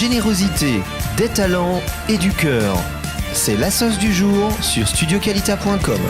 générosité, des talents et du cœur. C'est la sauce du jour sur studioqualita.com.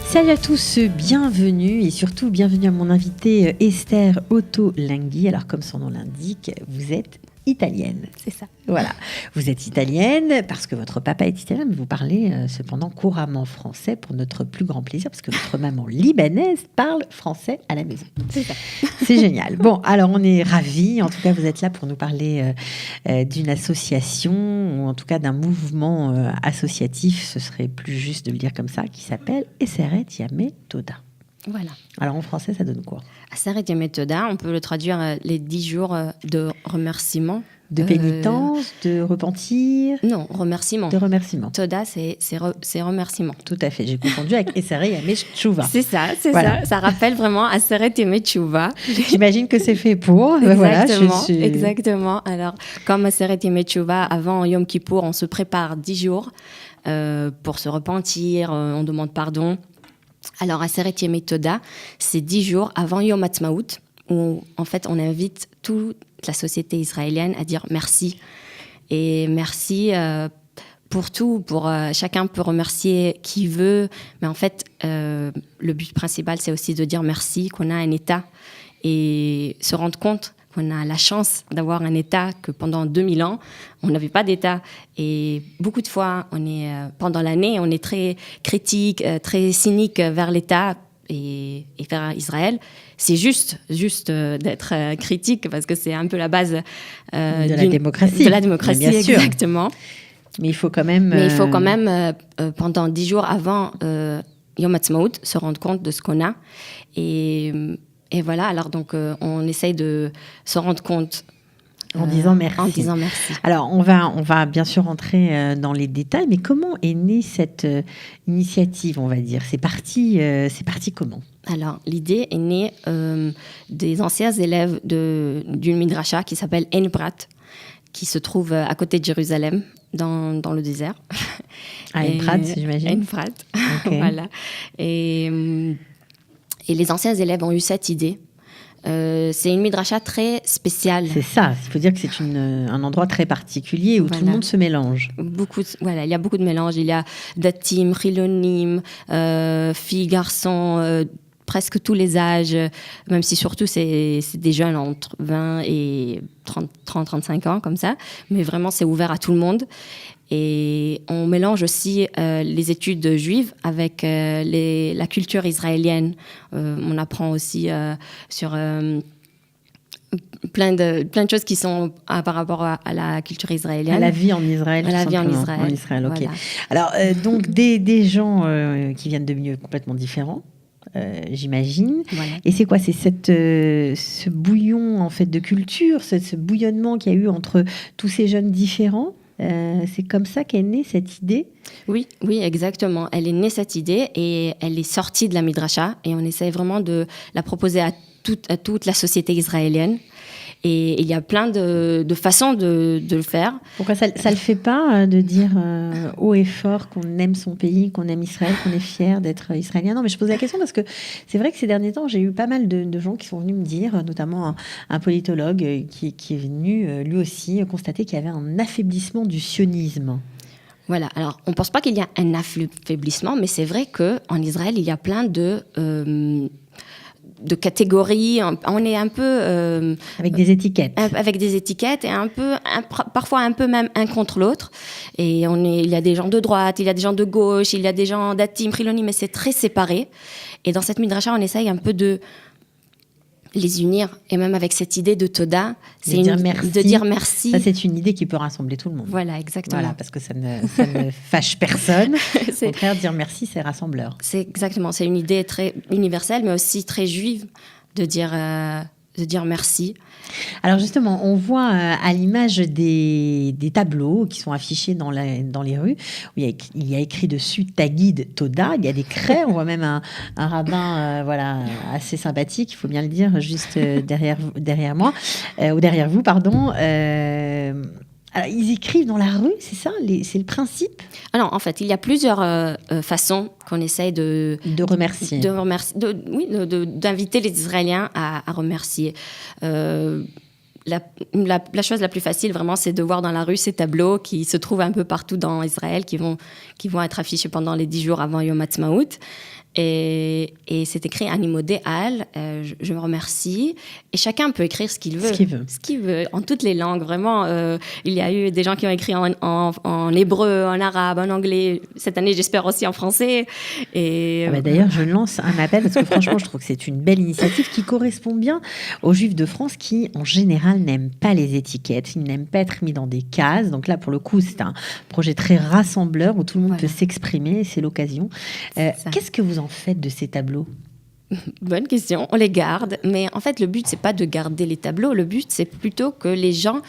Salut à tous, bienvenue et surtout bienvenue à mon invitée Esther Ottolenghi. Alors comme son nom l'indique, vous êtes italienne. C'est ça. Voilà, vous êtes italienne parce que votre papa est italien, mais vous parlez cependant couramment français pour notre plus grand plaisir parce que votre maman libanaise parle français à la maison. C'est ça. C'est génial. Bon, alors on est ravis. En tout cas, vous êtes là pour nous parler d'une association ou en tout cas d'un mouvement associatif, ce serait plus juste de le dire comme ça, qui s'appelle Eseret Yameh Toda. Voilà. Alors en français, ça donne quoi ? Aseret Yameh Toda, on peut le traduire les 10 jours de remerciement. De pénitence, de repentir ? Non, remerciement. De remerciement. Toda, c'est remerciement. Tout à fait. J'ai confondu avec Eseret Yameh Tchouva. C'est ça, Voilà. ça. Ça rappelle vraiment Aseret Yameh Tchouva. J'imagine que c'est fait pour. Exactement, Voilà, exactement. Alors, comme Aseret Yameh Tchouva, avant Yom Kippour, on se prépare 10 jours pour se repentir, on demande pardon. Alors, Aseret Yameh Toda, c'est 10 jours avant Yom Ha'atzmaut, où en fait on invite toute la société israélienne à dire merci. Et merci pour tout, chacun peut remercier qui veut, mais en fait le but principal c'est aussi de dire merci, qu'on a un État et se rendre compte qu'on a la chance d'avoir un État que pendant 2000 ans, on n'avait pas d'État. Et beaucoup de fois, pendant l'année, on est très critique, très cynique vers l'État et vers Israël. C'est juste d'être critique parce que c'est un peu la base de la démocratie. De la démocratie, bien sûr. exactement. Mais il faut quand même... pendant 10 jours avant Yom Ha'atzmaut, se rendre compte de ce qu'on a. Et voilà, alors donc on essaye de se rendre compte en disant merci. En disant merci. Alors on va bien sûr rentrer dans les détails, mais comment est née cette initiative, on va dire ? C'est parti comment ? Alors l'idée est née des anciens élèves d'une midrasha qui s'appelle Ein Prat, qui se trouve à côté de Jérusalem, dans le désert. Ein Prat, j'imagine. Ein Prat, okay. Voilà. Et les anciens élèves ont eu cette idée. C'est une midrasha très spéciale. C'est ça, il faut dire que c'est un endroit très particulier où tout le monde se mélange. Il y a beaucoup de mélanges. Il y a datim, chilonim, filles, garçons, presque tous les âges, même si surtout c'est des jeunes entre 20 et 30-35 ans, comme ça. Mais vraiment, c'est ouvert à tout le monde. Et on mélange aussi les études juives avec la culture israélienne. On apprend aussi sur plein de choses qui sont par rapport à la culture israélienne. À la vie en Israël. À la vie en Israël. En Israël, ok. Voilà. Alors, donc, des gens qui viennent de milieux complètement différents. J'imagine. Voilà. Et c'est quoi ? C'est ce bouillon en fait de culture, ce bouillonnement qu'il y a eu entre tous ces jeunes différents. C'est comme ça qu'est née cette idée ? Oui, exactement. Elle est née cette idée et elle est sortie de la midrasha et on essaie vraiment de la proposer à toute la société israélienne. Et il y a plein de façons de le faire. Pourquoi ça le fait pas de dire haut et fort qu'on aime son pays, qu'on aime Israël, qu'on est fier d'être israélien ? Non, mais je pose la question parce que c'est vrai que ces derniers temps, j'ai eu pas mal de gens qui sont venus me dire, notamment un politologue qui est venu lui aussi constater qu'il y avait un affaiblissement du sionisme. Voilà, alors on ne pense pas qu'il y a un affaiblissement, mais c'est vrai qu'en Israël, il y a plein de catégories, on est un peu... avec des étiquettes. Avec des étiquettes et parfois un peu même un contre l'autre. Et il y a des gens de droite, il y a des gens de gauche, il y a des gens d'atim, chilonim, mais c'est très séparé. Et dans cette midrasha, on essaye un peu de les unir. Et même avec cette idée de Toda, de dire merci. Ça, c'est une idée qui peut rassembler tout le monde. Voilà, exactement. Voilà, parce que ça ne fâche personne. Au contraire, dire merci, c'est rassembleur. C'est exactement. C'est une idée très universelle, mais aussi très juive de dire merci. Alors justement, on voit à l'image des tableaux qui sont affichés dans les rues, où il y a écrit dessus Tagid Toda, il y a des craies, on voit même un rabbin assez sympathique, il faut bien le dire, juste derrière moi, ou derrière vous, pardon. Alors, ils écrivent dans la rue, c'est ça ? C'est le principe ? Alors, en fait, il y a plusieurs façons qu'on essaye de remercier. D'inviter les Israéliens à remercier. la chose la plus facile, vraiment, c'est de voir dans la rue ces tableaux qui se trouvent un peu partout dans Israël, qui vont être affichés pendant les 10 jours avant Yom Ha'atzmaut. Et c'est écrit Animodé Al, je me remercie. Et chacun peut écrire ce qu'il veut. Ce qu'il veut, en toutes les langues. Vraiment, il y a eu des gens qui ont écrit en hébreu, en arabe, en anglais. Cette année, j'espère aussi en français. Et d'ailleurs, je lance un appel parce que franchement, je trouve que c'est une belle initiative qui correspond bien aux Juifs de France qui, en général, n'aiment pas les étiquettes. Ils n'aiment pas être mis dans des cases. Donc là, pour le coup, c'est un projet très rassembleur où tout le monde peut s'exprimer. C'est l'occasion. Qu'est-ce que vous en faites de ces tableaux? Bonne question. On les garde, mais en fait, le but, c'est pas de garder les tableaux. Le but, c'est plutôt que les gens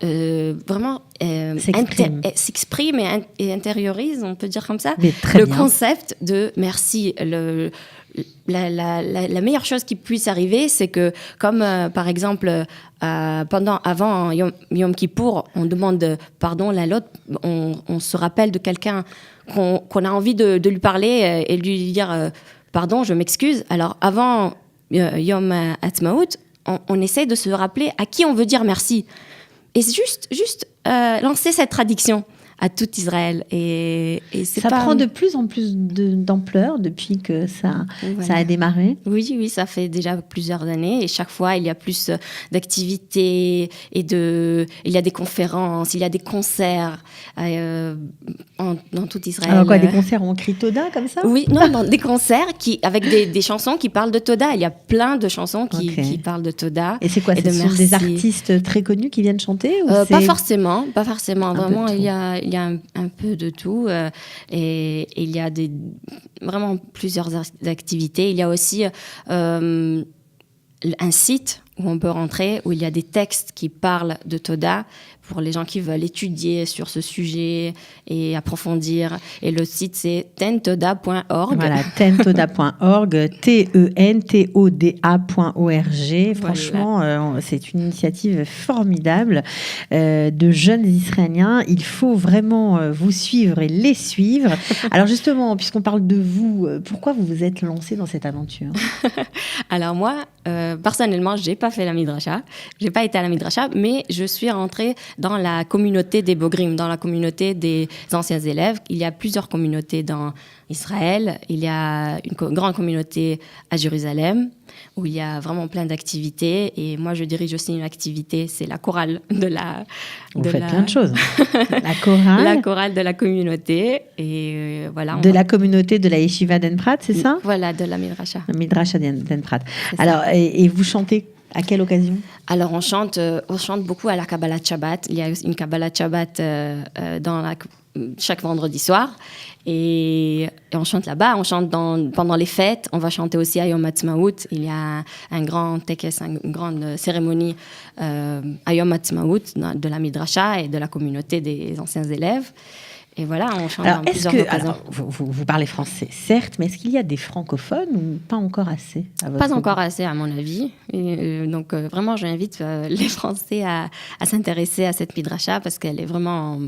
vraiment s'expriment et intériorisent, on peut dire comme ça, le concept de merci. La meilleure chose qui puisse arriver, c'est que, comme par exemple, avant Yom Kippour, on demande pardon l'un à l'autre, on se rappelle de quelqu'un qu'on a envie de lui parler et lui dire pardon, je m'excuse. Alors, avant Yom Ha'atzmaut, on essaie de se rappeler à qui on veut dire merci. Et juste lancer cette tradition à tout Israël. Et ça prend de plus en plus d'ampleur depuis que ça a démarré. Oui, ça fait déjà plusieurs années. Et chaque fois, il y a plus d'activités, il y a des conférences, il y a des concerts dans tout Israël. Alors quoi, des concerts où on crie Toda comme ça? Oui, non, des concerts avec des chansons qui parlent de Toda. Il y a plein de chansons qui parlent de Toda. Et c'est quoi? Ce sont des artistes très connus qui viennent chanter ou Pas forcément. Vraiment, il y a un peu de tout et il y a vraiment plusieurs activités. Il y a aussi un site où on peut rentrer, où il y a des textes qui parlent de Toda pour les gens qui veulent étudier sur ce sujet et approfondir. Et le site, c'est tentoda.org. Voilà, tentoda.org, tentoda.org. Franchement, c'est une initiative formidable de jeunes Israéliens. Il faut vraiment vous suivre et les suivre. Alors justement, puisqu'on parle de vous, pourquoi vous vous êtes lancé dans cette aventure? Alors moi, personnellement, j'ai pas fait la Midrasha. J'ai pas été à la Midrasha, mais je suis rentrée dans la communauté des Bogrim, dans la communauté des anciens élèves. Il y a plusieurs communautés dans Israël. Il y a une grande communauté à Jérusalem, où il y a vraiment plein d'activités. Et moi, je dirige aussi une activité, c'est la chorale de la... Vous faites plein de choses. La chorale. La chorale de la communauté. Et voilà. La communauté de la Yeshiva d'En Prat, c'est ça? Voilà, de la Midrasha. La Midrasha d'En Prat. Alors, et vous chantez à quelle occasion? Alors, on chante beaucoup à la Kabbalat Shabbat. Il y a une Kabbalat Shabbat chaque vendredi soir. Et on chante là-bas, on chante pendant les fêtes. On va chanter aussi à Yom Ha'atzmaut. Il y a un grand tekes, une grande cérémonie à Yom Ha'atzmaut de la Midrasha et de la communauté des anciens élèves. Et voilà, on chante dans plusieurs occasions. Alors, vous parlez français, certes, mais est-ce qu'il y a des francophones ou pas encore assez Pas encore assez, à mon avis. Et, donc, vraiment, j'invite les Français à s'intéresser à cette Midrasha parce qu'elle est vraiment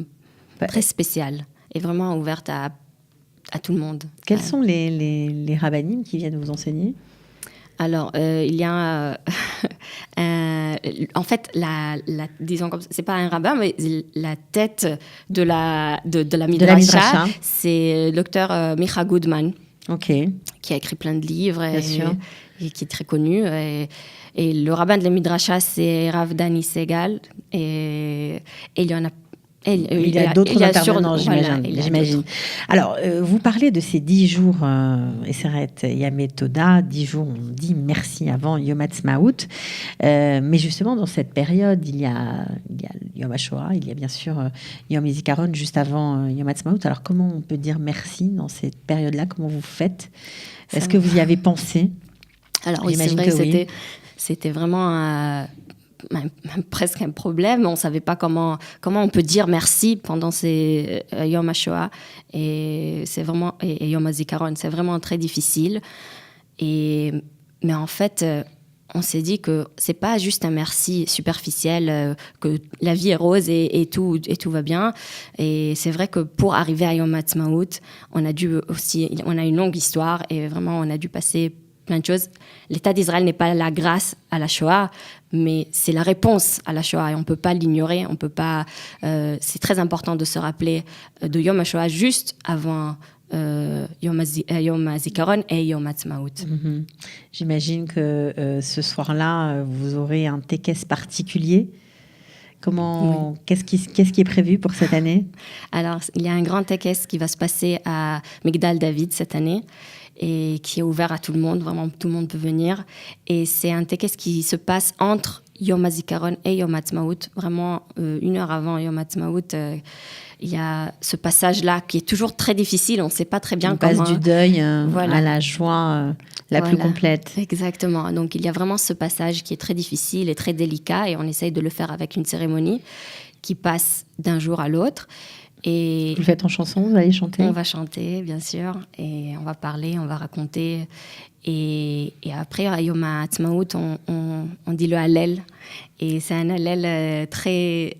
très spéciale et vraiment ouverte à tout le monde. Quels sont les rabbinim qui viennent vous enseigner? Alors, il y a en fait, disons comme c'est pas un rabbin, mais la tête de la Midrasha, c'est le docteur Micha Goodman, qui a écrit plein de livres et qui est très connu. Et le rabbin de la Midrasha, c'est Rav Dani Segal. Et il y en a. Il y a d'autres intervenants, j'imagine. Alors, vous parlez de ces 10 jours, Eseret Yamé Toda, 10 jours, on dit merci avant Yom Ha'atzmaut. Mais justement, dans cette période, il y a Yom HaShoah, il y a bien sûr Yom Zikaron juste avant Yom Ha'atzmaut. Alors, comment on peut dire merci dans cette période-là? Comment vous faites? Est-ce que vous y avez pensé? Alors, oui, c'est vrai que c'était vraiment... presque un problème. On ne savait pas comment on peut dire merci pendant ces Yom HaShoah et Yom HaZikaron. C'est vraiment très difficile. Mais en fait, on s'est dit que ce n'est pas juste un merci superficiel, que la vie est rose et tout va bien. Et c'est vrai que pour arriver à Yom Ha'atzmaut, on a une longue histoire et vraiment on a dû passer plein de choses. L'État d'Israël n'est pas la grâce à la Shoah. mais c'est la réponse à la Shoah et on ne peut pas l'ignorer. On peut pas, c'est très important de se rappeler de Yom HaShoah juste avant Yom HaZikaron et Yom Ha'atzmaut. J'imagine que ce soir-là, vous aurez un tékes particulier. Comment, qu'est-ce qui est prévu pour cette année? Alors, il y a un grand tékes qui va se passer à Migdal David cette année et qui est ouvert à tout le monde. Vraiment, tout le monde peut venir. Et c'est un tékes qui se passe entre Yom HaZikaron et Yom Ha'atzmaut. Vraiment, 1 heure avant Yom Ha'atzmaut, il y a ce passage-là qui est toujours très difficile. On ne sait pas très bien comment... On passe du deuil à la joie la plus complète. Exactement. Donc, il y a vraiment ce passage qui est très difficile et très délicat. Et on essaye de le faire avec une cérémonie qui passe d'un jour à l'autre. Et vous le faites en chanson, vous allez chanter? On va chanter, bien sûr. Et on va parler, on va raconter. Et après, à Yom Ha'atzmaut, on dit le Hallel. Et c'est un Hallel très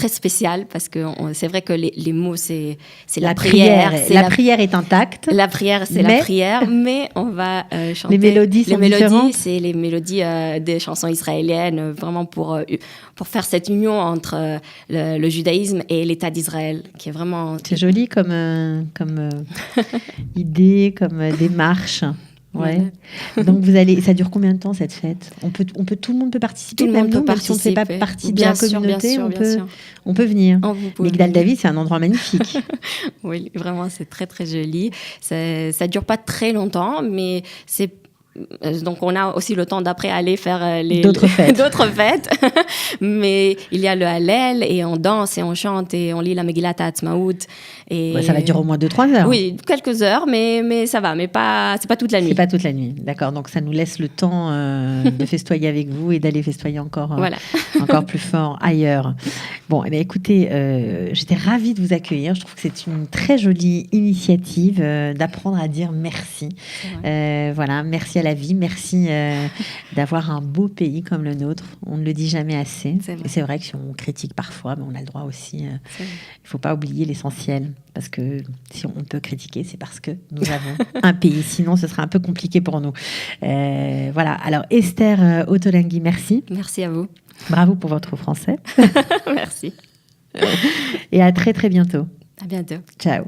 spécial parce que c'est vrai que les mots, c'est la prière. La prière est intacte. La prière, c'est la prière, mais on va chanter. Les mélodies sont différentes. C'est les mélodies des chansons israéliennes, vraiment pour faire cette union entre le judaïsme et l'État d'Israël, qui est vraiment... C'est joli comme idée, comme démarche. Ouais. Donc ça dure combien de temps cette fête? Tout le monde peut participer. Tout le monde peut participer. Si on ne fait pas partie de la communauté, on peut venir. Migdal David, c'est un endroit magnifique. Oui, vraiment, c'est très très joli. Ça dure pas très longtemps, mais donc on a aussi le temps d'après aller faire d'autres fêtes. Mais il y a le Hallel et on danse et on chante et on lit la Megillat Ha'atzmaut. Et ça va durer au moins 2-3 heures. Oui, quelques heures, mais ça va, mais c'est pas toute la nuit. C'est pas toute la nuit, d'accord. Donc ça nous laisse le temps de festoyer avec vous et d'aller festoyer encore plus fort ailleurs. Bon, écoutez, j'étais ravie de vous accueillir. Je trouve que c'est une très jolie initiative d'apprendre à dire merci. Merci à la vie, merci d'avoir un beau pays comme le nôtre. On ne le dit jamais assez. C'est vrai que si on critique parfois, mais on a le droit aussi. Il ne faut pas oublier l'essentiel. Parce que si on peut critiquer, c'est parce que nous avons un pays. Sinon, ce serait un peu compliqué pour nous. Voilà. Alors, Esther Ottolenghi, merci. Merci à vous. Bravo pour votre français. Merci. Et à très, très bientôt. À bientôt. Ciao.